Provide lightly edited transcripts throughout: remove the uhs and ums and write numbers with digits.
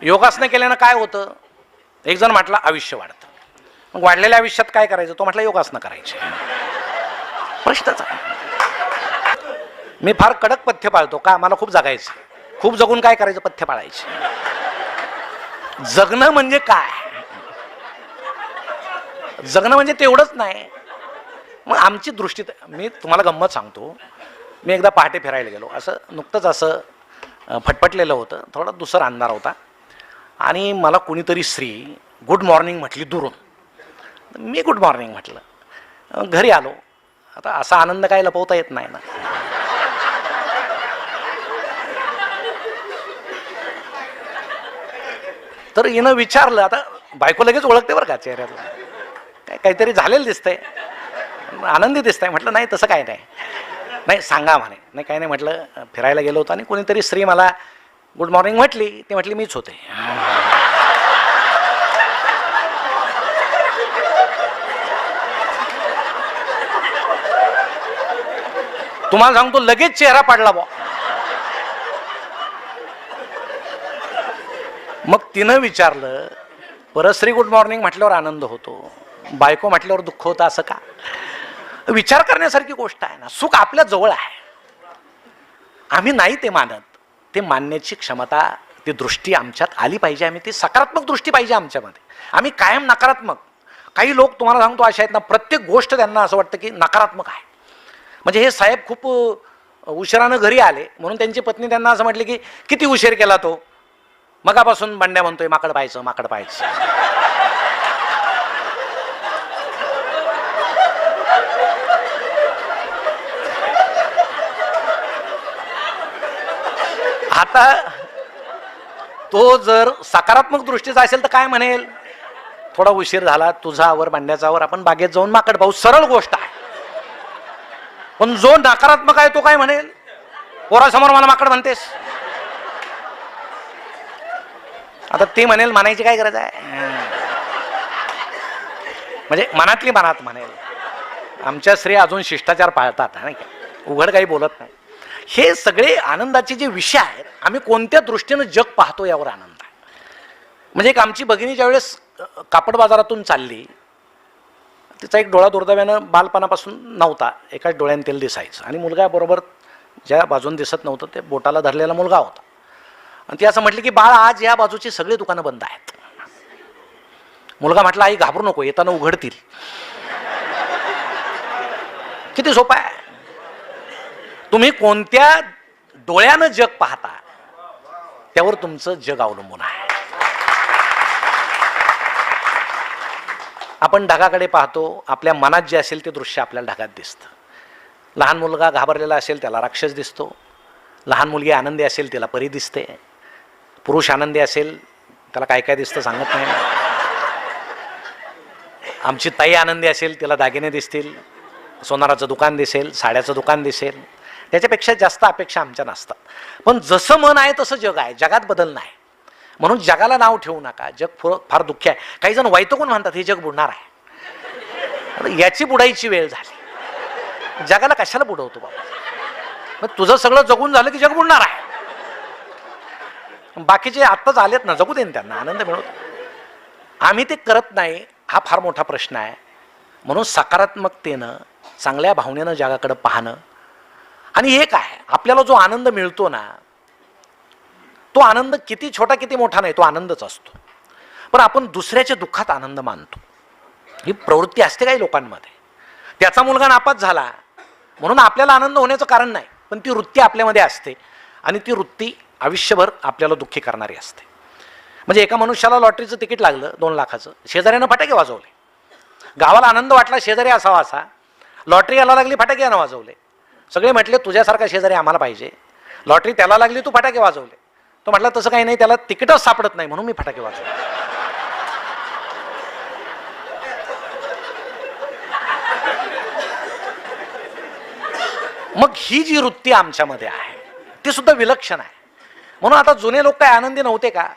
योगासनं केल्यानं काय होतं? एक जण म्हटलं आयुष्य वाढतं. मग वाढलेल्या आयुष्यात काय करायचं? तो म्हटलं योगासनं करायचे. प्रश्नच आहे. मी फार कडक पथ्य पाळतो का? मला खूप जगायचं. खूप जगून काय करायचं? पथ्य पाळायचे. जगणं म्हणजे काय? जगणं म्हणजे तेवढंच नाही. मग आमची दृष्टी, मी तुम्हाला गंमत सांगतो. मी एकदा पहाटे फिरायला गेलो. असं नुकतंच असं फटफटलेलं होतं. थोडा दुसरा अंधार होता आणि मला कुणीतरी स्त्री गुड मॉर्निंग म्हटली दुरून. मी गुड मॉर्निंग म्हटलं. घरी आलो. आता असा आनंद काय लपवता येत नाही ना. तर हिनं विचारलं. आता बायको लगेच ओळखते बरं का चेहऱ्यातलं. काहीतरी झालेलं दिसतंय, आनंदी दिसतंय. म्हटलं नाही तसं काय नाही. नाही सांगा म्हणे. नाही काही नाही म्हटलं. फिरायला गेलो होतो आणि कोणीतरी स्त्री मला गुड मॉर्निंग म्हटली. ती म्हटली मीच होते. तुम्हाला सांगतो लगेच चेहरा पाडला बा. मग तिनं विचारलं, परस्त्री गुड मॉर्निंग म्हटल्यावर आनंद होतो, बायको म्हटल्यावर दुःख होतं असं का? विचार करण्यासारखी गोष्ट आहे ना. सुख आपल्या जवळ आहे. आम्ही नाही ते मानत. ते मानण्याची क्षमता, ती दृष्टी आमच्यात आली पाहिजे. आम्ही ती सकारात्मक दृष्टी पाहिजे आमच्यामध्ये. आम्ही कायम नकारात्मक. काही लोक तुम्हाला सांगतो अशा आहेत ना, प्रत्येक गोष्ट त्यांना असं वाटतं की नकारात्मक आहे. म्हणजे हे साहेब खूप उशिरानं घरी आले म्हणून त्यांची पत्नी त्यांना असं म्हटली की किती उशीर केला तो? मगापासून बंड्या म्हणतोय माकड पाहायचं माकड पाहायचं. आता तो जर सकारात्मक दृष्टीचा असेल तर काय म्हणेल? थोडा उशीर झाला, तुझावर बंड्याचावर, आपण बागेत जाऊन माकड पाहू. सरळ गोष्ट आहे. पण जो नकारात्मक आहे तो काय म्हणेल? पोरासमोर मला माकड म्हणतेस. आता ते म्हणेल, म्हणायची काय गरज आहे? म्हणजे मनातली मनात म्हणेल. आमच्या स्त्री अजून शिष्टाचार पाळतात नाही का, उघड काही बोलत नाही. हे सगळे आनंदाचे जे विषय आहेत, आम्ही कोणत्या दृष्टीनं जग पाहतो यावर आनंद आहे. म्हणजे एक आमची भगिनी ज्यावेळेस कापड बाजारातून चालली, तिचा एक डोळा दुर्दैवानं बालपणापासून नव्हता. एकाच डोळ्याने तेल दिसायचं आणि मुलगा बरोबर ज्या बाजून दिसत नव्हतं ते बोटाला धरलेला मुलगा होता. आणि ती असं म्हटली की बाळ आज या बाजूची सगळी दुकानं बंद आहेत. मुलगा म्हटला आई घाबरू नको, येताना उघडतील. किती सोपं आहे. तुम्ही कोणत्या डोळ्यानं जग पाहता त्यावर तुमचं जग अवलंबून आहे. आपण ढगाकडे पाहतो, आपल्या मनात जे असेल ते दृश्य आपल्याला ढगात दिसतं. लहान मुलगा घाबरलेला असेल त्याला राक्षस दिसतो. लहान मुलगी आनंदी असेल त्याला परी दिसते. पुरुष आनंदी असेल त्याला काय काय दिसतं सांगत नाही. आमची ताई आनंदी असेल त्याला दागिने दिसतील, सोनाराचं दुकान दिसेल, साड्याचं दुकान दिसेल. त्याच्यापेक्षा जास्त अपेक्षा आमच्या नसतात. पण जसं मन आहे तसं जग आहे. जगात बदल नाही. म्हणून जगाला नाव ठेवू नका. जग फार दुःखी आहे. काही जण वैतागून म्हणतात हे जग बुडणार आहे. याची बुडायची वेळ झाली. जगाला कशाला बुडवतो बाबा? मग तुझं सगळं जगून झालं की जग बुडणार आहे. बाकीचे आत्ताच आलेत ना, जगू देईन त्यांना, आनंद मिळवतो. आम्ही ते करत नाही. हा फार मोठा प्रश्न आहे. म्हणून सकारात्मकतेनं, चांगल्या भावनेनं जगाकडे पाहणं. आणि हे काय, आपल्याला जो आनंद मिळतो ना, तो आनंद किती छोटा किती मोठा नाही, तो आनंदच असतो. पण आपण दुसऱ्याच्या दुःखात आनंद मानतो. ही प्रवृत्ती असते काही लोकांमध्ये. त्याचा मुलगा नापास झाला म्हणून आपल्याला आनंद होण्याचं कारण नाही, पण ती वृत्ती आपल्यामध्ये असते आणि ती वृत्ती आयुष्यभर आपल्याला दुःखी करणारी असते. म्हणजे एका मनुष्याला लॉटरीचं तिकीट लागलं 2 लाखाचं, शेजाऱ्यानं फटाके वाजवले. गावाला आनंद वाटला शेजारी असावा असा. लॉटरी यायला लागली, फटाके यानं वाजवले. सगळे म्हटले तुझ्यासारखा शेजारी आम्हाला पाहिजे. लॉटरी त्याला लागली, तू फटाके वाजवले. तो म्हटला तसं काही नाही, त्याला तिकीटच सापडत नाही म्हणून मी फटाके वाजवले. मग ही जी वृत्ती आमच्यामध्ये आहे ती सुद्धा विलक्षण आहे. म्हणून आता जुने लोक काय आनंदी नव्हते का?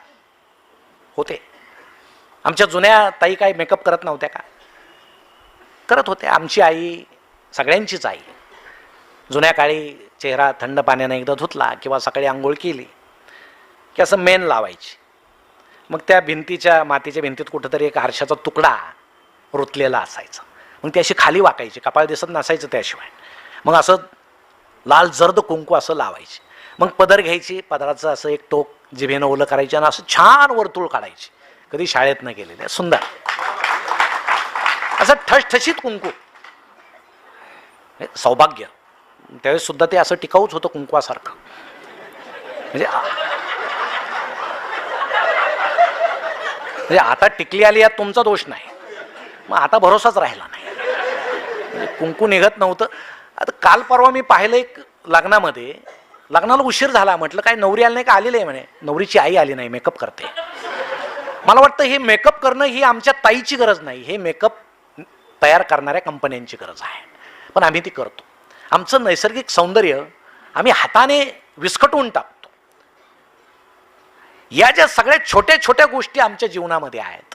होते. आमच्या जुन्या ताई काय मेकअप करत नव्हत्या का? करत होते. आमची आई, सगळ्यांचीच आई, जुन्या काळी चेहरा थंड पाण्याने एकदा धुतला किंवा सकाळी आंघोळ केली की असं मेन लावायची. मग त्या भिंतीच्या मातीच्या भिंतीत कुठंतरी एक आरशाचा तुकडा रुतलेला असायचा. मग ती अशी खाली वाकायची, कपाळ दिसत नसायचं त्याशिवाय. मग असं लाल जर्द कुंकू असं लावायचे. मग पदर घ्यायची, पदराचं असं एक टोक जिभेनं ओलं करायचे आणि असं छान वर्तुळ काढायचे. कधी शाळेत न गेलेले, सुंदर असं ठसठशीत कुंकू. सौभाग्य. त्यावेळेस सुद्धा ते असं टिकाऊच होतं कुंकवासारखं. म्हणजे आता टिकली आली यात तुमचा दोष नाही, मग आता भरोसाच राहिला नाही. म्हणजे कुंकू निघत नव्हतं. आता काल परवा मी पाहिलं एक लग्नामध्ये, लग्नाला उशीर झाला, म्हटलं काय नवरी आली नाही का? आलेली आहे म्हणे. नवरीची आई आली नाही, मेकअप करते. मला वाटतं हे मेकअप करणं ही आमच्या ताईची गरज नाही, हे मेकअप तयार करणाऱ्या कंपन्यांची गरज आहे. पण आम्ही ती करतो. आमचं नैसर्गिक सौंदर्य आम्ही हाताने विस्कटून टाकतो. या ज्या सगळ्या छोट्या छोट्या गोष्टी आमच्या जीवनामध्ये आहेत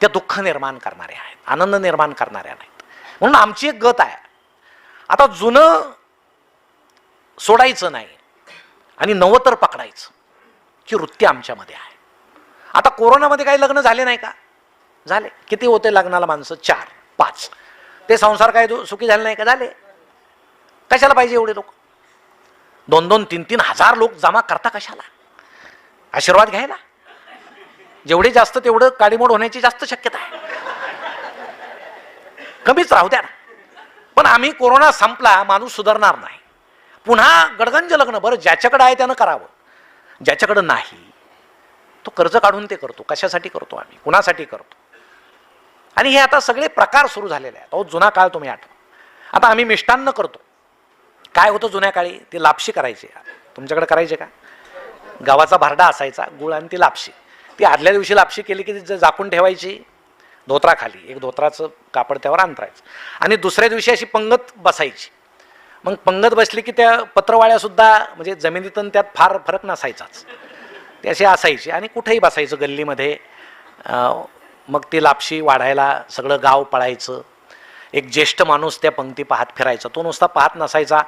त्या दुःख निर्माण करणाऱ्या आहेत, आनंद निर्माण करणाऱ्या नाहीत. म्हणून आमची एक गत आहे, आता जुनं सोडायचं नाही आणि नवं तर पकडायचं ही वृत्ती आमच्यामध्ये आहे. आता कोरोनामध्ये काही लग्न झाले नाही का? झाले. किती होते लग्नाला माणसं? 4, 5. ते संसार काय सुखी झाले नाही का? झाले. कशाला पाहिजे एवढे लोक? 2-2, 3-3 हजार लोक जमा करता कशाला? आशीर्वाद घ्यायला? जेवढे जास्त तेवढं काडीमोड होण्याची जास्त शक्यता आहे. कमीच राहू द्या ना. पण आम्ही कोरोना संपला, माणूस सुधारणार नाही. पुन्हा गडगंज लग्न. बरं, ज्याच्याकडे आहे त्यानं करावं, ज्याच्याकडे नाही तो कर्ज काढून ते करतो. कशासाठी करतो आम्ही? कुणासाठी करतो? आणि हे आता सगळे प्रकार सुरू झालेले आहेत. अहो, जुना काळ तुम्ही आठवा. आता आम्ही मिष्टान्न करतो. काय होतं जुन्या काळी? ती लापशी करायची. तुमच्याकडे करायचे का? गव्हाचा भारडा असायचा, गुळ आणि ती लापशी. ती आदल्या दिवशी लापशी केली की ती झाकून ठेवायची धोत्राखाली, एक धोत्राचं कापड त्यावर अंतरायचं, आणि दुसऱ्या दिवशी अशी पंगत बसायची. मग पंगत बसली की त्या पत्रवाळ्यासुद्धा, म्हणजे जमिनीतून त्यात फार फरक नसायचाच, ते असे असायचे आणि कुठेही बसायचं गल्लीमध्ये. मग ती लापशी वाढायला सगळं गाव पळायचं. एक ज्येष्ठ माणूस त्या पंक्ती पाहत फिरायचा. तो नुसता पाहत नसायचा,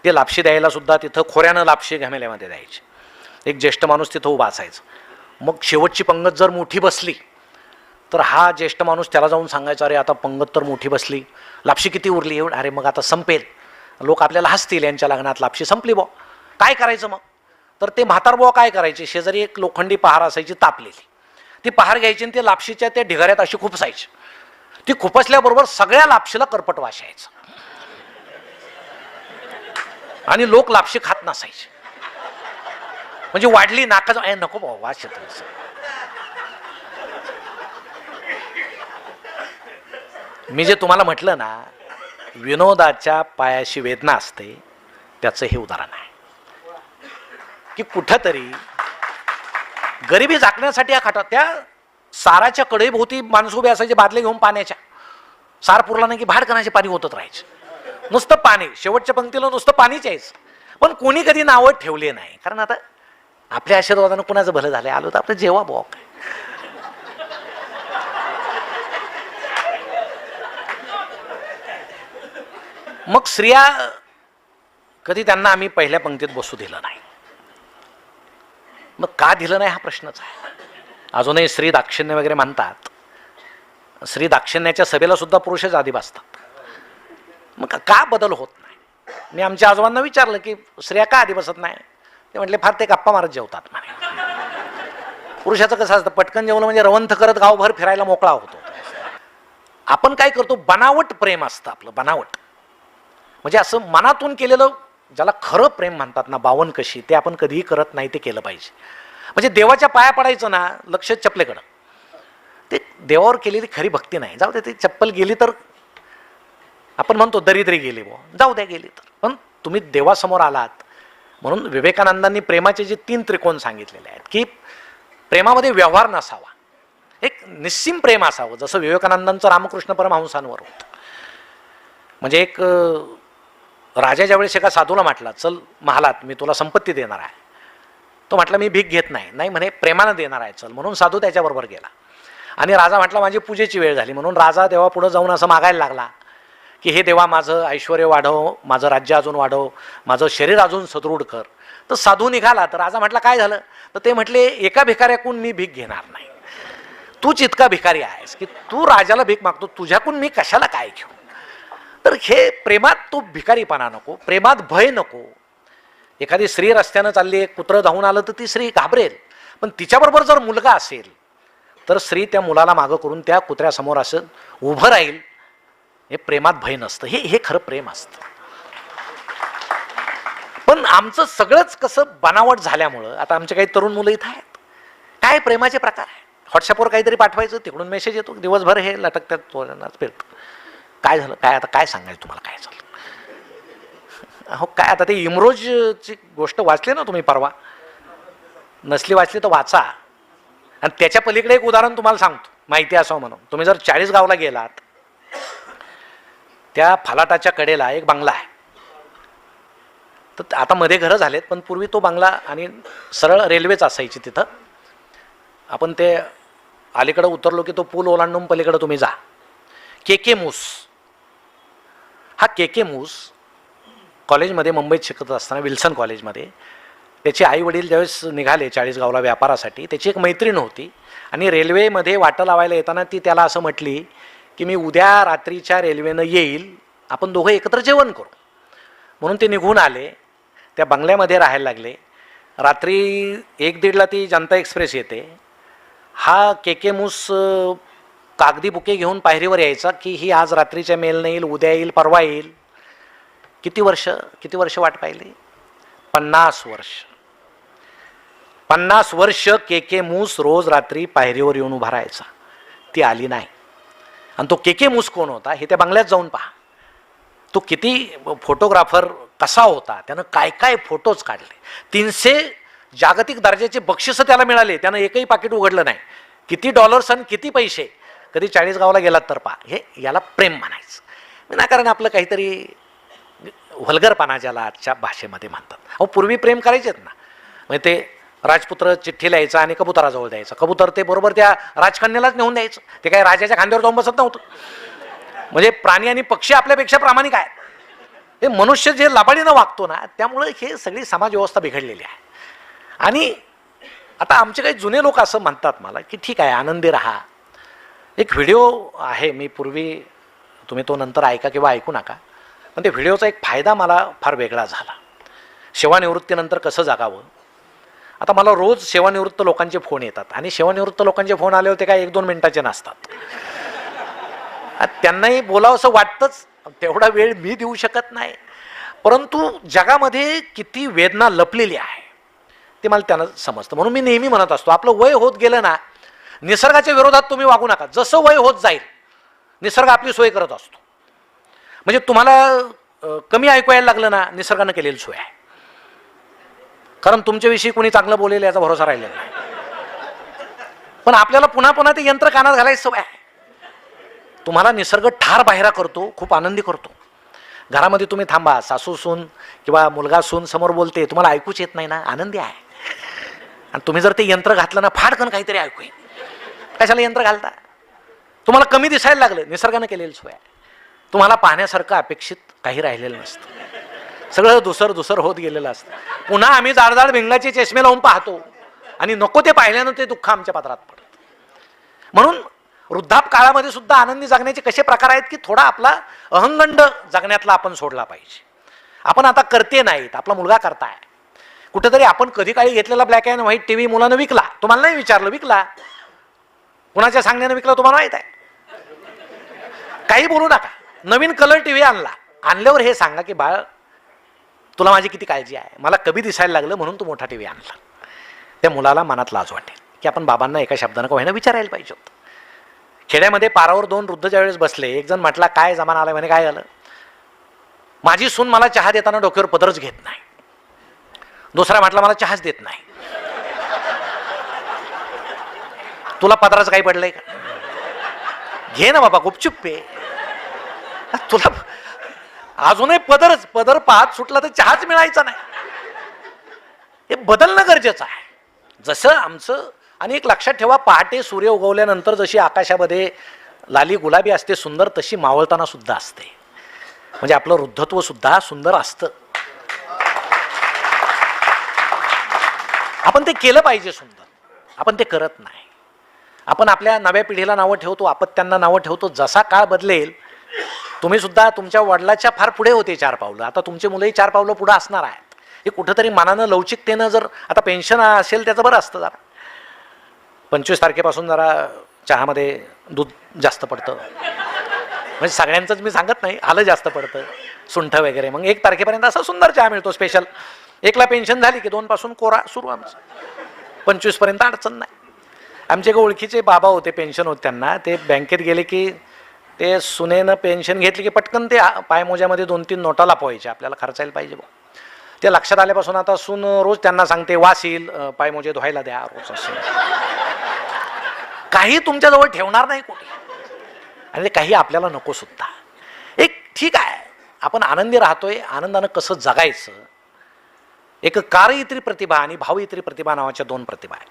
ते लापशी द्यायला सुद्धा तिथं खोऱ्यानं लापशी घमेल्यामध्ये द्यायची. एक ज्येष्ठ माणूस तिथं उभा असायचा. मग शेवटची पंगत जर मोठी बसली तर हा ज्येष्ठ माणूस त्याला जाऊन सांगायचा, अरे आता पंगत तर मोठी बसली, लापशी किती उरली? एवढं. अरे मग आता संपेल, लोक आपल्याला हसतील, यांच्या लग्नात लापशी संपली बो. काय करायचं मग? तर ते म्हातार बुवा काय करायचे, शेजारी एक लोखंडी पहार असायची तापलेली, ती पहार घ्यायची आणि ते लापशीच्या त्या ढिगाऱ्यात अशी खुपसायची. ती खुपसल्याबरोबर सगळ्या लापशीला करपट वास यायचा आणि लोक लापशी खात नसायचे. म्हणजे वाढली नाकाचा, नको बाबा वास येतो. मी जे तुम्हाला म्हटलं ना, विनोदाच्या पायाशी वेदना असते, त्याचं हे उदाहरण आहे की कुठंतरी गरिबी झाकण्यासाठी हा खाटा, त्या साराच्या कडेभोवती माणसं उभे असायचे बादले घेऊन पाण्याच्या. सार पुरला नाही की भाडकणाचे पाणी होतच राहायचे, नुसतं पाणी. शेवटच्या पंक्तीला नुसतं पाणीच यायचं. पण कोणी कधी नावं ठेवले नाही, कारण आता आपल्या आशीर्वादानं कुणाचं भलं झालंय, आलो तर आपलं जेव्हा बुवा काय. मग स्त्रिया कधी त्यांना आम्ही पहिल्या पंक्तीत बसू दिलं नाही. मग का दिलं नाही हा प्रश्नच आहे. अजूनही स्त्री दाक्षिण्य वगैरे म्हणतात. स्त्री दाक्षिण्याच्या सभेला सुद्धा पुरुषच आधी बसतात. मग का बदल होत नाही? मी आमच्या आजोबांना विचारलं की स्त्रिया का आधी बसत नाही? ते म्हटले फार ते गप्पा मारत जेवतात म्हणे. पुरुषाचं कसं असतं, पटकन जेवलं म्हणजे रवंथ करत गावभर फिरायला मोकळा होतो. आपण काय करतो, बनावट प्रेम असतं आपलं, बनावट. म्हणजे असं मनातून केलेलं, ज्याला खरं प्रेम म्हणतात ना, बावन कशी, ते आपण कधीही करत नाही, ते केलं पाहिजे. म्हणजे देवाच्या पाया पडायचं ना, लक्ष चपलेकडं, ते देवावर केलेली खरी भक्ती नाही. जाऊ दे, ती चप्पल गेली तर आपण म्हणतो दरिद्री गेली बुवा, जाऊ द्या गेली तर. पण तुम्ही देवासमोर आलात. म्हणून विवेकानंदांनी प्रेमाचे जे 3 त्रिकोण सांगितलेले आहेत की प्रेमामध्ये व्यवहार नसावा, एक निस्सीम प्रेम असावं, जसं विवेकानंदांचं रामकृष्ण परमहंसांवर होतं. म्हणजे एक राजा ज्यावेळेस एका साधूला म्हटला, चल महालात, मी तुला संपत्ती देणार आहे. तो म्हटला, मी भीक घेत नाही. नाही म्हणे, प्रेमानं देणार आहे, चल. म्हणून साधू त्याच्याबरोबर गेला. आणि राजा म्हटला, माझी पूजेची वेळ झाली. म्हणून राजा देवापुढं जाऊन असं मागायला लागला की हे देवा, माझं ऐश्वर वाढव, माझं राज्य अजून वाढव, माझं शरीर अजून सदृढ कर. तर साधू निघाला. तर राजा म्हटला काय झालं? तर ते म्हटले एका भिकाऱ्याकडून मी भीक घेणार नाही. तूच इतका भिकारी आहेस की तू राजाला भीक मागतो, तुझ्याकडून मी कशाला काय घेऊ? तर हे प्रेमात तो भिकारीपणा नको, प्रेमात भय नको. एखादी स्त्री रस्त्यानं चालली, एक कुत्रं धावून आलं तर ती स्त्री घाबरेल, पण तिच्याबरोबर जर मुलगा असेल तर स्त्री त्या मुलाला मागं करून त्या कुत्र्यासमोर असं उभं राहील. हे प्रेमात भय नसतं, हे खरं प्रेम असतं. पण आमचं सगळंच कसं बनावट झाल्यामुळं आता आमचे काही तरुण मुलं इथं आहेत. काय प्रेमाचे प्रकार आहे? व्हॉट्सअपवर काहीतरी पाठवायचं, तिकडून मेसेज येतो, दिवसभर हे लटकत्यात फिरतं. काय झालं? काय आता काय सांगायचं तुम्हाला काय झालं? अहो काय आता ते इमरोजची गोष्ट वाचली ना तुम्ही परवा? नसली वाचली तर वाचा. आणि त्याच्या पलीकडे एक उदाहरण तुम्हाला सांगतो, माहिती असावं म्हणून. तुम्ही जर 40 गावला गेलात, त्या फलाटाच्या कडेला एक बंगला आहे. तर आता मध्ये घरं झालेत, पण पूर्वी तो बंगला आणि सरळ रेल्वेच असायची तिथं. आपण ते अलीकडं उतरलो की तो पूल ओलांडून पलीकडं तुम्ही जा. के मूस, हा के मूस कॉलेजमध्ये मुंबईत शिकत असताना विल्सन कॉलेजमध्ये त्याचे आई वडील ज्यावेळेस निघाले 40 गावला व्यापारासाठी, त्याची एक मैत्रीण होती आणि रेल्वेमध्ये वाटं लावायला येताना ती त्याला असं म्हटली की मी उद्या रात्रीच्या रेल्वेनं येईल, आपण दोघं एकत्र जेवण करू. म्हणून ते निघून आले, त्या बंगल्यामध्ये राहायला लागले. रात्री 1-1:30ला ती जनता एक्सप्रेस येते. हा के मूस कागदी बुके घेऊन पायरीवर यायचा की ही आज रात्रीच्या मेलनं येईल, उद्या येईल, परवा येईल. किती वर्ष वाट पाहिली? 50 वर्ष. 50 वर्ष के मूस रोज रात्री पायरीवर येऊन उभा राहायचा. ती आली नाही. आणि तो के मूस कोण होता हे त्या बंगल्यात जाऊन पहा. तो किती फोटोग्राफर कसा होता, त्यानं काय काय फोटोज काढले. 300 जागतिक दर्जाचे बक्षिसं त्याला मिळाले, त्यानं एकही पाकिट उघडलं नाही. किती डॉलर्स आणि किती पैसे. कधी 40 गावला गेलात तर पहा. हे याला प्रेम म्हणायचं. विनाकारण आपलं काहीतरी वल्गरपणा ज्याला आजच्या भाषेमध्ये म्हणतात. अहो पूर्वी प्रेम करायचेत ना. म्हणजे ते राजपुत्र चिठ्ठी लिहायचा आणि कबुतराजवळ द्यायचं. कबूतर ते बरोबर त्या राजकन्यालाच नेऊन द्यायचं. ते काही राजाच्या खांद्यावर जाऊन बसत नव्हतं. म्हणजे प्राणी आणि पक्षी आपल्यापेक्षा प्रामाणिक आहेत. हे मनुष्य जे लबाडीनं वागतो ना, त्यामुळे हे सगळी समाज व्यवस्था बिघडलेली आहे. आणि आता आमचे काही जुने लोक असं म्हणतात मला की ठीक आहे आनंदी राहा. एक व्हिडिओ आहे, मी पूर्वी, तुम्ही तो नंतर ऐका किंवा ऐकू नका, पण ते व्हिडिओचा एक फायदा मला फार वेगळा झाला. सेवानिवृत्तीनंतर कसं जगावं. आता मला रोज सेवानिवृत्त लोकांचे फोन येतात आणि सेवानिवृत्त लोकांचे फोन आले होते काय 1-2 मिनिटाचे नसतात. त्यांनाही बोलावं असं वाटतंच, तेवढा वेळ मी देऊ शकत नाही. परंतु जगामध्ये किती वेदना लपलेली आहे ते मला त्यांना समजतं. म्हणून मी नेहमी म्हणत असतो, आपलं वय होत गेलं ना, निसर्गाच्या विरोधात तुम्ही वागू नका. जसं वय होत जाईल निसर्ग आपली सोय करत असतो. म्हणजे तुम्हाला कमी ऐकू यायला लागलं ना, निसर्गानं केलेली सोय आहे. कारण तुमच्याविषयी कोणी चांगलं बोलेल याचा भरोसा राहिलेला नाही. पण आपल्याला पुन्हा पुन्हा ते यंत्र कानात घालायची सवय आहे. तुम्हाला निसर्ग ठार बाहेरा करतो, खूप आनंदी करतो. घरामध्ये तुम्ही थांबा, सासू सून किंवा मुलगा सून समोर बोलते, तुम्हाला ऐकूच येत नाही ना, आनंदी आहे. आणि तुम्ही जर ते यंत्र घातलं ना, फाडकन काहीतरी ऐकू येईल. कशाला यंत्र घालता? तुम्हाला कमी दिसायला लागलं, निसर्गानं केलेली सोय आहे. तुम्हाला पाहण्यासारखं अपेक्षित काही राहिलेलं नसतं. सगळं दुसर होत गेलेलं असतं. पुन्हा आम्ही जाडजाड भिंगाचे चष्मे लावून पाहतो आणि नको ते पाहिल्यानं ते दुःख आमच्या पात्रात पडतं. म्हणून वृद्धाप काळामध्ये सुद्धा आनंदी जगण्याचे कसे प्रकार आहेत की थोडा आपला अहंगंड जगण्यातला आपण सोडला पाहिजे. आपण आता करते नाहीत, आपला मुलगा करताय. कुठेतरी आपण कधी काळी घेतलेला ब्लॅक अँड व्हाईट टीव्ही मुलानं विकला, तुम्हाला नाही विचारलं, विकला. कुणाच्या सांगण्यानं विकला तुम्हाला माहित आहे? काही बोलू नका. नवीन कलर टीव्ही आणला, आणल्यावर हे सांगा की बाळ तुला माझी किती काळजी आहे, मला कमी दिसायला लागलं म्हणून तू मोठा टीव्ही आणला. त्या मुलाला मनात लाज वाटेल की आपण बाबांना एका शब्दानं का होईना विचारायला पाहिजे होतं. खेड्यामध्ये पारावर 2 वृद्ध ज्या वेळेस बसले, एक जण म्हटला काय जमाना आलाय, म्हणे काय झालं? माझी सून मला चहा देताना डोक्यावर पदरच घेत नाही. दुसरा म्हटला मला चहाच देत नाही. तुला पदराचं काही पडलंय का? घे ना बाबा, गुपचूप पे. तुला अजूनही पदर पाहत सुटला तर चहाच मिळायचा नाही. हे बदलणं गरजेचं आहे. जसं आमचं, आणि एक लक्षात ठेवा, पहाटे सूर्य उगवल्यानंतर जशी आकाशामध्ये लाली गुलाबी असते सुंदर, तशी मावळताना सुद्धा असते. म्हणजे आपलं वृद्धत्व सुद्धा सुंदर असतं. आपण ते केलं पाहिजे सुंदर, आपण ते करत नाही. आपण आपल्या नव्या पिढीला नावं ठेवतो, अपत्यांना नावं ठेवतो. जसा काळ बदलेल, तुम्ही सुद्धा तुमच्या वडिलाच्या फार पुढे होते 4 पावलं, आता तुमचे मुलंही 4 पावलं पुढे असणार आहेत. हे कुठंतरी मनानं लवचिकतेनं, जर आता पेन्शन असेल त्याचं बरं असतं, जरा 25 तारखेपासून जरा चहामध्ये दूध जास्त पडतं, म्हणजे सगळ्यांचंच मी सांगत नाही, आलं जास्त पडतं, सुंठ वगैरे. मग 1 तारखेपर्यंत असा सुंदर चहा मिळतो स्पेशल. 1ला पेन्शन झाली की 2 पासून कोरा सुरू आमचं, 25 पर्यंत अडचण नाही. आमचे एक ओळखीचे बाबा होते, पेन्शन होते त्यांना, ते बँकेत गेले की ते सुनेनं पेन्शन घेतली की पटकन ते पायमोज्यामध्ये 2-3 नोटा लपवायच्या, आपल्याला खर्चायला पाहिजे बघ. ते लक्षात आल्यापासून आता सून रोज त्यांना सांगते, वासील पायमोजे धुवायला द्या रोज, असं काही तुमच्याजवळ ठेवणार नाही कोणी, आणि ते काही आपल्याला नको सुद्धा. एक ठीक आहे, आपण आनंदी राहतोय, आनंदानं कसं जगायचं. एक कार्यित्री प्रतिभा आणि भावयित्री प्रतिभा नावाच्या 2 प्रतिभा आहेत.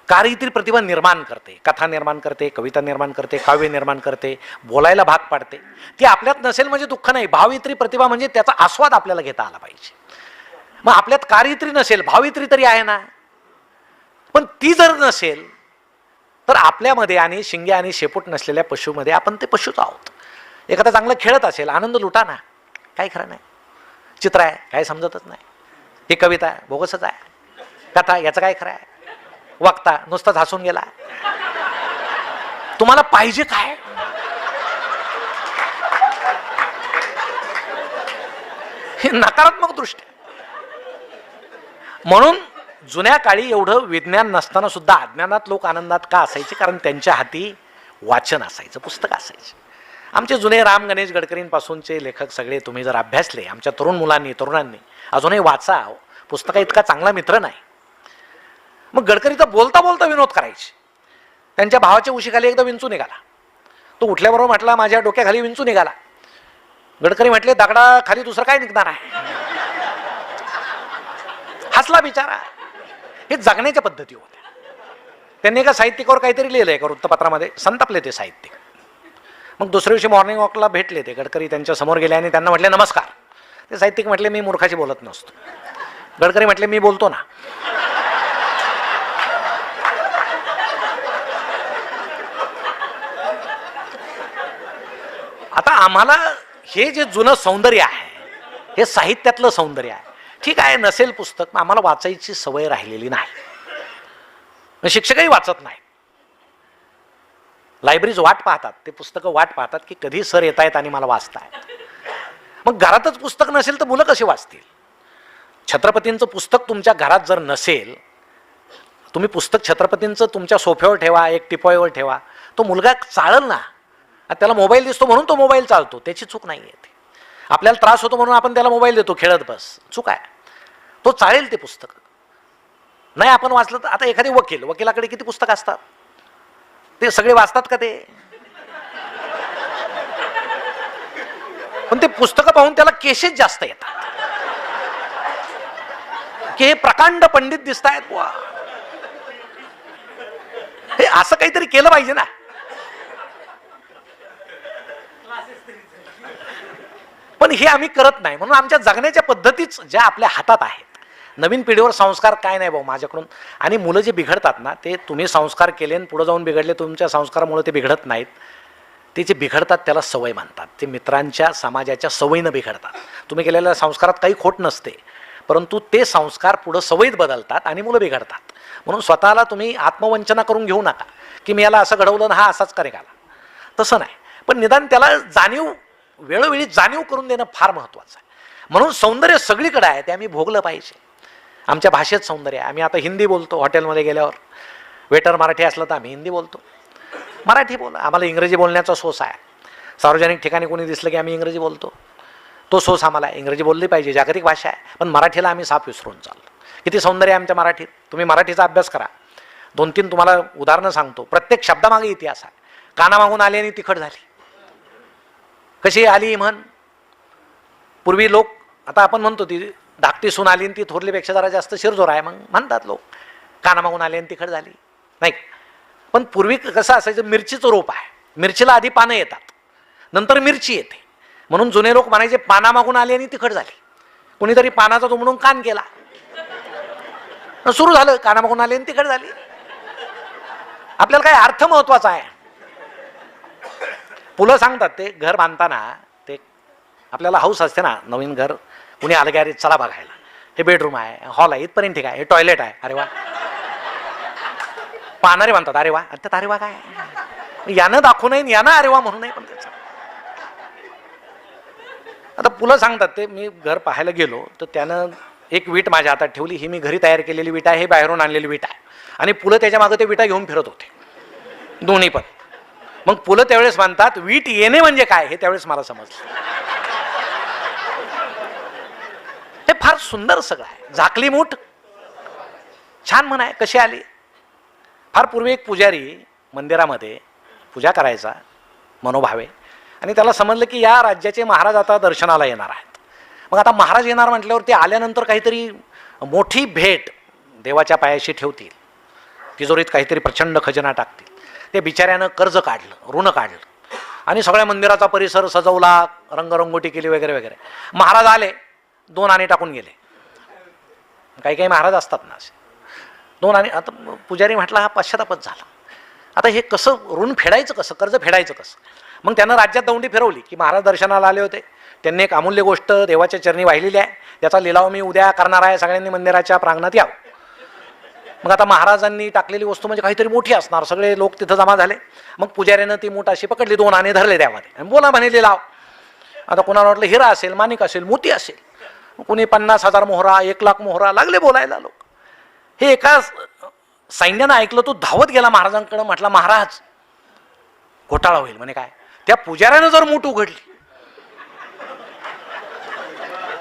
कार्यित्री प्रतिभा निर्माण करते, कथा निर्माण करते, कविता निर्माण करते, काव्य निर्माण करते, बोलायला भाग पाडते. ती आपल्यात नसेल म्हणजे दुःख नाही. भावयित्री प्रतिभा म्हणजे त्याचा आस्वाद आपल्याला घेता आला पाहिजे. मग आपल्यात कार्यित्री नसेल, भावयित्री तरी आहे ना, पण ती जर नसेल तर आपल्यामध्ये आणि शिंगे आणि शेपूट नसलेल्या पशुमध्ये आपण ते पशुच आहोत. एखादा चांगलं खेळत असेल, आनंद लुटा ना, काही खरं नाही. चित्र आहे, काय समजतच नाही. ही कविता आहे, बोगसच आहे. कथा, याचं काय खरं आहे. वक्ता नुसताच हसून गेला. तुम्हाला पाहिजे काय. हे नकारात्मक दृष्टी. म्हणून जुन्या काळी एवढं विज्ञान नसताना सुद्धा अज्ञानात लोक आनंदात का असायचे, कारण त्यांच्या हाती वाचन असायचं, पुस्तक असायचे. आमचे जुने राम गणेश गडकरींपासूनचे लेखक सगळे तुम्ही जर अभ्यासले, आमच्या तरुण मुलांनी तरुणांनी अजूनही वाचा. पुस्तका इतका चांगला मित्र नाही. मग गडकरी तर बोलता बोलता विनोद करायचे. त्यांच्या भावाच्या उशीखाली एकदा विंचू निघाला. तो उठल्याबरोबर म्हटला, माझ्या डोक्याखाली विंचू निघाला. गडकरी म्हटले, दगडाखाली दुसरं काय निघणार आहे. हसला बिचारा. हे जगण्याच्या पद्धती होत्या. त्यांनी एका साहित्यिकावर काहीतरी लिहिलंय एका वृत्तपत्रामध्ये, संतापले ते साहित्यिक. मग दुसऱ्या दिवशी मॉर्निंग वॉकला भेटले ते गडकरी, त्यांच्या समोर गेले आणि त्यांना म्हटले, नमस्कार. ते साहित्यिक म्हटले, मी मूर्खाशी बोलत नसतो. गडकरी म्हटले, मी बोलतो ना. आता आम्हाला हे जे जुनं सौंदर्य आहे, हे साहित्यातलं सौंदर्य आहे. ठीक आहे, नसेल पुस्तक, आम्हाला वाचायची सवय राहिलेली नाही. शिक्षकही वाचत नाही. लायब्ररीज वाट पाहतात, ते पुस्तकं वाट पाहतात की कधी सर येत आहेत आणि मला वाचतायत. मग घरातच पुस्तक नसेल तर मुलं कशी वाचतील. छत्रपतींचं पुस्तक तुमच्या घरात जर नसेल, तुम्ही पुस्तक छत्रपतींचं तुमच्या सोफ्यावर ठेवा, एक टिपॉयवर ठेवा, तो मुलगा चालेल ना. त्याला मोबाईल दिसतो म्हणून तो मोबाईल चालतो, त्याची चूक नाही आहे. आपल्याला त्रास होतो म्हणून आपण त्याला मोबाईल देतो, खेळत बस, चूक आहे. तो चालेल ते पुस्तक. नाही आपण वाचलं तर, आता एखादी वकिलाकडे किती पुस्तक असतात, ते सगळे वाचतात का ते. पण ते पुस्तकं पाहून त्याला केसेस जास्त येतात की हे प्रकांड पंडित दिसत आहेत बुवा. हे असं काहीतरी केलं पाहिजे ना. पण हे आम्ही करत नाही. म्हणून आमच्या जगण्याच्या पद्धतीच ज्या आपल्या हातात आहेत. नवीन पिढीवर संस्कार काय नाही भाऊ माझ्याकडून. आणि मुलं जे बिघडतात ना, ते तुम्ही संस्कार केले आणि पुढे जाऊन बिघडले, तुमच्या संस्कारामुळे ते बिघडत नाहीत. ते जे बिघडतात त्याला सवय मानतात. ते मित्रांच्या समाजाच्या सवयीनं बिघडतात. तुम्ही केलेल्या संस्कारात काही खोट नसते, परंतु ते संस्कार पुढं सवयीत बदलतात आणि मुलं बिघडतात. म्हणून स्वतःला तुम्ही आत्मवंचना करून घेऊ नका की मी याला असं घडवलं ना, हा असाच करेल. तसं नाही, पण निदान त्याला जाणीव, वेळोवेळी जाणीव करून देणं फार महत्त्वाचं आहे. म्हणून सौंदर्य सगळीकडे आहे, ते आम्ही भोगलं पाहिजे. आमच्या भाषेत सौंदर्य आहे. आम्ही आता हिंदी बोलतो. हॉटेलमध्ये गेल्यावर वेटर मराठी असलं तर आम्ही हिंदी बोलतो. मराठी बोला. आम्हाला इंग्रजी बोलण्याचा सोस आहे. सार्वजनिक ठिकाणी कोणी दिसलं की आम्ही इंग्रजी बोलतो. तो सोस आम्हाला आहे. इंग्रजी बोलली पाहिजे, जागतिक भाषा आहे. पण मराठीला आम्ही साफ विसरून चाललो. किती सौंदर्य आहे आमच्या मराठीत. तुम्ही मराठीचा अभ्यास करा. 2-3 तुम्हाला उदाहरणं सांगतो. प्रत्येक शब्दामागे इतिहास आहे. कानामागून आली आणि तिखट झाली. कशी आली म्हण. पूर्वी लोक, आता आपण म्हणतो ती धाकटी सून आली आणि ती थोरलीपेक्षा जरा जास्त शिरजोर आहे, मग म्हणतात लोक कानामागून आली आणि तिखट झाली. नाही, पण पूर्वी कसं असायचं, मिरचीचं रोप आहे. मिरचीला आधी पानं येतात, नंतर मिरची येते. म्हणून जुने लोक म्हणायचे पानामागून आली आणि तिखट झाली. कोणीतरी पानाचा दुमडून कान केला. सुरू झालं, कानामागून आले आणि तिकडे झाली. आपल्याला काय अर्थ महत्वाचा आहे. पुलं सांगतात ते घर बांधताना, ते आपल्याला हाऊस असते ना, नवीन घर कुणी आलं की अरे चला बघायला, हे बेडरूम आहे, हॉल आहे, इथपर्यंत ठीक आहे, हे टॉयलेट आहे, अरे वा. पाहणारे म्हणतात अरे वा, त्यात अरे वा काय, यानं दाखवू नये, यानं अरे वा म्हणू नये. पण त्याचं आता पुलं सांगतात ते, मी घर पाहायला गेलो तर त्यानं एक वीट माझ्या हातात ठेवली, ही मी घरी तयार केलेली वीट आहे, हे बाहेरून आणलेली वीट आहे. आणि पुलं त्याच्या मागे ते विटा घेऊन फिरत होते दोन्ही पण. मग पुलं त्यावेळेस म्हणतात वीट येणे म्हणजे काय हे त्यावेळेस मला समजलं. हे फार सुंदर सगळं आहे. झाकली मूठ, छान म्हण आहे. कशी आली? फार पूर्वी एक पुजारी मंदिरामध्ये पूजा करायचा मनोभावे, आणि त्याला समजलं की या राज्याचे महाराज आता दर्शनाला येणार आहेत. मग आता महाराज येणार म्हटल्यावर ते आल्यानंतर काहीतरी मोठी भेट देवाच्या पायाशी ठेवतील, तिजोरीत काहीतरी प्रचंड खजिना टाकतील. ते बिचाऱ्यानं कर्ज काढलं, ऋण काढलं, आणि सगळ्या मंदिराचा परिसर सजवला, रंगरंगोटी केली वगैरे वगैरे. महाराज आले, 2 आणे टाकून गेले. काही काही महाराज असतात ना असे, 2 आणे. आता पुजारी म्हटला हा पश्चातापच झाला, आता हे कसं ऋण फेडायचं, कसं कर्ज फेडायचं कसं. मग त्यानं राज्यात दौंडी फिरवली की महाराज दर्शनाला आले होते, त्यांनी एक अमूल्य गोष्ट देवाच्या चरणी वाहिलेली आहे, त्याचा लिलाव मी उद्या करणार आहे, सगळ्यांनी मंदिराच्या प्रांगणात यावं. मग आता महाराजांनी टाकलेली वस्तू म्हणजे काहीतरी मोठी असणार, सगळे लोक तिथं जमा झाले. मग पुजाऱ्यानं ती मूठ अशी पकडली, 2 आणे धरले त्यामध्ये, आणि बोला म्हणे लिलाव. आता कोणाला वाटलं हिरा असेल, माणिक असेल, मोती असेल, कोणी 50,000 मोहरा, 1,00,000 मोहरा, लागले बोलायला लोक. हे एका सैन्यानं ऐकलं, तो धावत गेला महाराजांकडे, म्हटला महाराज घोटाळा होईल. म्हणे काय? त्या पुजाऱ्यानं जर मूठ उघडली,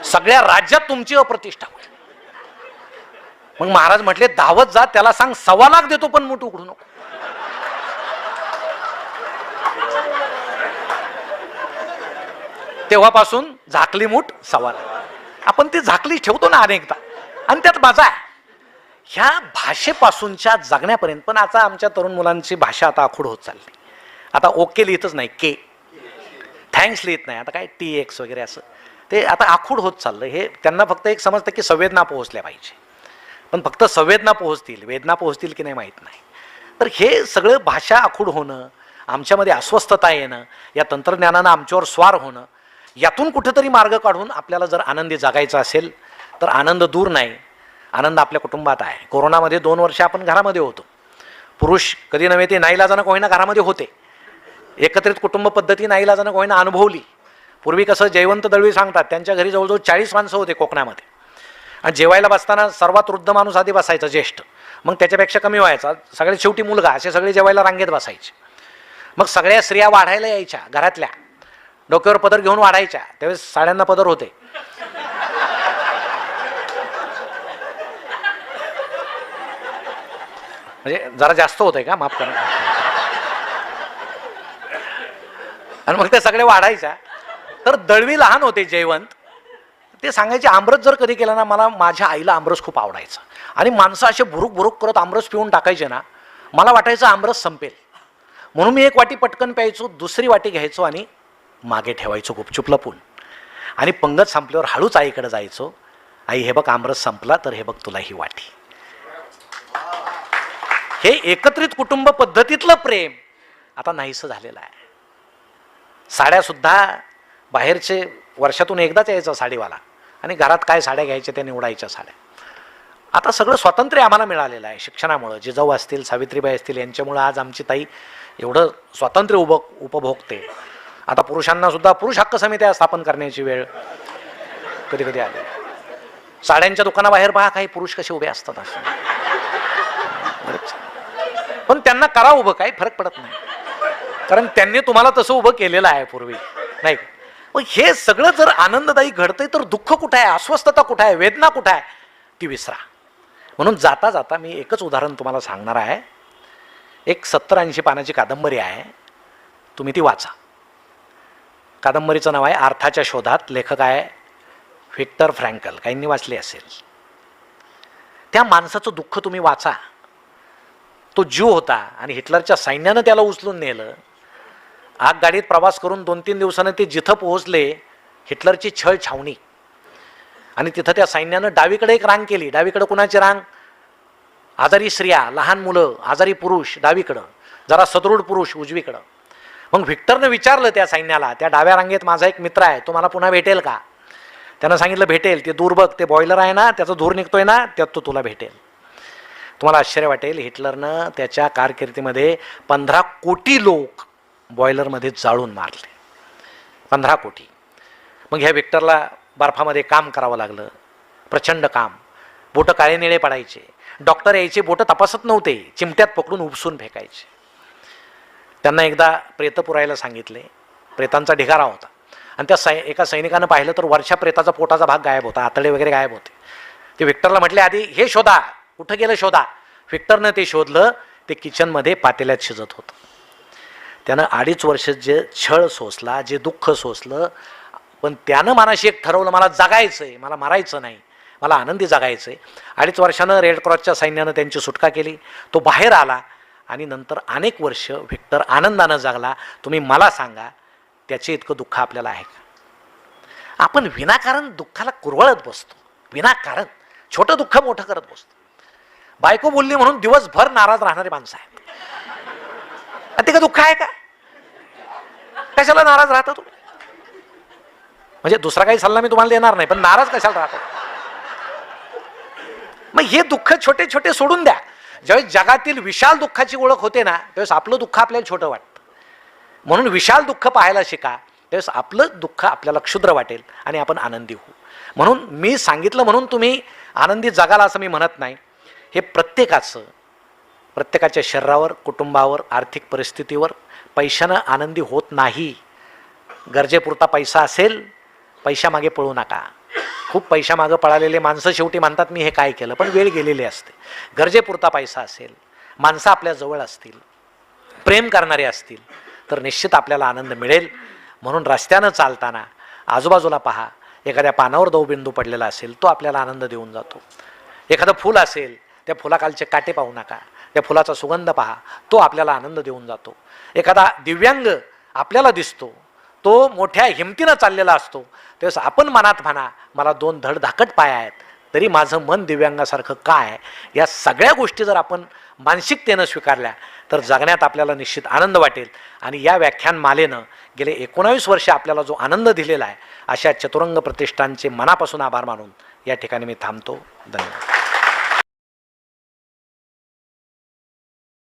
सगळ्या राज्यात तुमची अप्रतिष्ठा होईल. मग महाराज म्हटले धावत जा, त्याला सांग 1,25,000 देतो पण मूठ उघडू नको. तेव्हापासून झाकली मूठ 1,25,000. आपण ती झाकली ठेवतो ना अनेकदा, आणि त्यात मजा आहे. ह्या भाषेपासूनच्या जगण्यापर्यंत. पण आता आमच्या तरुण मुलांची भाषा आता आखूड होत चालली. आता ओके लिहितच नाही, के, थँक्स लिहित नाही, आता काय TX वगैरे असं, ते आता आखूड होत चाललं. हे त्यांना फक्त एक समजतं की संवेदना पोहोचल्या पाहिजे, पण फक्त संवेदना पोहोचतील, वेदना पोहोचतील की नाही माहीत नाही. तर हे सगळं भाषा आखूड होणं, आमच्यामध्ये अस्वस्थता येणं, या तंत्रज्ञानानं आमच्यावर स्वार होणं, यातून कुठेतरी मार्ग काढून आपल्याला जर आनंदी जगायचा असेल तर आनंद दूर नाही, आनंद आपल्या कुटुंबात आहे. कोरोनामध्ये 2 वर्ष आपण घरामध्ये होतो. पुरुष कधी नव्हे ते नाईलाजानं होईना घरामध्ये होते. एकत्रित कुटुंब पद्धती नाईलाजानं होईना अनुभवली. पूर्वी कसं जयवंत दळवी सांगतात, त्यांच्या घरी जवळजवळ 40 माणसं होते कोकणामध्ये, आणि जेवायला बसताना सर्वात वृद्ध माणूस आधी बसायचा, ज्येष्ठ, मग त्याच्यापेक्षा कमी व्हायचा, सगळ्यात शेवटी मुलगा, असे सगळे जेवायला रांगेत बसायचे. मग सगळ्या स्त्रिया वाढायला यायच्या घरातल्या, डोक्यावर पदर घेऊन वाढायच्या. त्यावेळेस साड्यांना पदर होते. म्हणजे जरा जास्त होतंय का, माफ करा. आणि मग ते सगळे वाढायच्या. तर दळवी लहान होते जयवंत, ते सांगायचे आमरस जर कधी केला ना, मला माझ्या आईला आमरस खूप आवडायचा, आणि माणसं असे भुरुक भुरुक करत आमरस पिऊन टाकायचे ना, मला वाटायचं आमरस संपेल, म्हणून मी एक वाटी पटकन प्यायचो, दुसरी वाटी घ्यायचो आणि मागे ठेवायचो गुपचूप लपून, आणि पंगत संपल्यावर हळूच आईकडे जायचो, आई हे बघ आमरस संपला, तर हे बघ तुला ही वाटी. हे एकत्रित कुटुंब पद्धतीतलं प्रेम आता नाहीसं झालेलं आहे. साड्या सुद्धा बाहेरचे वर्षातून एकदाच यायचा साडीवाला, आणि घरात काय साड्या घ्यायच्या त्या निवडायच्या साड्या. आता सगळं स्वातंत्र्य आम्हाला मिळालेलं आहे शिक्षणामुळं. जिजाऊ असतील, सावित्रीबाई असतील, यांच्यामुळं आज आमची ताई एवढं स्वातंत्र्य उपभोगते. आता पुरुषांना सुद्धा पुरुष हक्क समित्या स्थापन करण्याची वेळ कधी कधी आली. साड्यांच्या दुकानाबाहेर पहा काही पुरुष कसे उभे असतात असं, पण त्यांना करा उभं, काही फरक पडत नाही, कारण त्यांनी तुम्हाला तसं उभं केलेलं आहे पूर्वी, नाही. मग हे सगळं जर आनंददायी घडतंय तर दुःख कुठं आहे, अस्वस्थता कुठं आहे, वेदना कुठं आहे, ती विसरा. म्हणून जाता जाता मी एकच उदाहरण तुम्हाला सांगणार आहे. एक 70-80 पानाची कादंबरी आहे, तुम्ही ती वाचा. कादंबरीचं नाव आहे अर्थाच्या शोधात. लेखक आहे व्हिक्टर फ्रँकल. काहींनी वाचली असेल. त्या माणसाचं दुःख तुम्ही वाचा. तो ज्यू होता आणि हिटलरच्या सैन्यानं त्याला उचलून नेलं. आगगाडीत प्रवास करून 2-3 दिवसानं ते जिथं पोहोचले, हिटलरची छळ छावणी, आणि तिथं त्या सैन्यानं डावीकडे एक रांग केली. डावीकडे कुणाची रांग? आजारी स्त्रिया, लहान मुलं, आजारी पुरुष डावीकडं, जरा सदृढ पुरुष उजवीकडं. मग व्हिक्टरनं विचारलं त्या सैन्याला, त्या डाव्या रांगेत माझा एक मित्र आहे, तो मला पुन्हा भेटेल का? त्यानं सांगितलं भेटेल. ते दूर बघ, ते बॉयलर आहे ना, त्याचा धूर निघतोय ना, त्यात तो तुला भेटेल. तुम्हाला आश्चर्य वाटेल, हिटलरनं त्याच्या कारकिर्दीमध्ये 15 कोटी लोक बॉयलरमध्ये जाळून मारले. 15 कोटी. मग ह्या व्हिक्टरला बर्फामध्ये काम करावं लागलं, प्रचंड काम. बोटं काळे निळे पडायचे. डॉक्टर यायचे, बोटं तपासत नव्हते, चिमट्यात पकडून उपसून फेकायचे. त्यांना एकदा प्रेतं पुरायला सांगितले. प्रेतांचा ढिगारा होता आणि त्या एका सैनिकानं पाहिलं तर वरच्या प्रेताचा पोटाचा भाग गायब होता, आतडे वगैरे गायब होते. ते व्हिक्टरला म्हटले, आधी हे शोधा, कुठं गेलं शोधा. व्हिक्टरनं ते शोधलं. ते किचनमध्ये पातेल्यात शिजत होतं. त्यानं 2.5 वर्ष जे छळ सोसला, जे दुःख सोसलं, पण त्यानं मनाशी एक ठरवलं, मला जगायचंय, मला मरायचं नाही, मला आनंदी जगायचंय. 2.5 वर्षानं रेड क्रॉसच्या सैन्यानं त्यांची सुटका केली. तो बाहेर आला आणि नंतर अनेक वर्ष व्हिक्टर आनंदानं जगला. तुम्ही मला सांगा, त्याचे इतकं दुःख आपल्याला आहे का? आपण विनाकारण दुःखाला कुरवळत बसतो, विनाकारण छोटं दुःख मोठं करत बसतो. बायको बोलली म्हणून दिवसभर नाराज राहणारी माणसं आहेत. ते का दुःख आहे का? कशाला नाराज राहता तुम्ही? म्हणजे दुसरा काही सल्ला मी तुम्हाला देणार नाही, पण नाराज कशाला राहतो? मग हे दुःख छोटे छोटे सोडून द्या. ज्यावेळेस जगातील विशाल दुःखाची ओळख होते ना, त्यावेळेस आपलं दुःख आपल्याला छोटं वाटतं. म्हणून विशाल दुःख पाहायला शिका, त्यावेळेस आपलं दुःख आपल्याला क्षुद्र वाटेल आणि आपण आनंदी होऊ. म्हणून मी सांगितलं म्हणून तुम्ही आनंदी जगाला असं मी म्हणत नाही. हे प्रत्येकाच्या शरीरावर, कुटुंबावर, आर्थिक परिस्थितीवर पैशानं आनंदी होत नाही. गरजेपुरता पैसा असेल, पैशामागे पळू नका. खूप पैशामागं पळालेले माणसं शेवटी म्हणतात मी हे काय केलं, पण वेळ गेलेली असते. गरजेपुरता पैसा असेल, माणसं आपल्या जवळ असतील, प्रेम करणारे असतील, तर निश्चित आपल्याला आनंद मिळेल. म्हणून रस्त्यानं चालताना आजूबाजूला पहा, एखाद्या पानावर दवबिंदू पडलेला असेल, तो आपल्याला आनंद देऊन जातो. एखादं फूल असेल, त्या फुलाखालचे काटे पाहू नका, त्या फुलाचा सुगंध पहा, तो आपल्याला आनंद देऊन जातो. एखादा दिव्यांग आपल्याला दिसतो, तो मोठ्या हिमतीनं चाललेला असतो, तेव्हा आपण मनात म्हणा, मला 2 धडधाकट पाय आहेत, तरी माझं मन दिव्यांगासारखं काय. या सगळ्या गोष्टी जर आपण मानसिकतेनं स्वीकारल्या तर जगण्यात आपल्याला निश्चित आनंद वाटेल. आणि या व्याख्यानमालेनं गेले 19 वर्ष आपल्याला जो आनंद दिलेला आहे, अशा चतुरंग प्रतिष्ठानचे मनापासून आभार मानून या ठिकाणी मी थांबतो. धन्यवाद.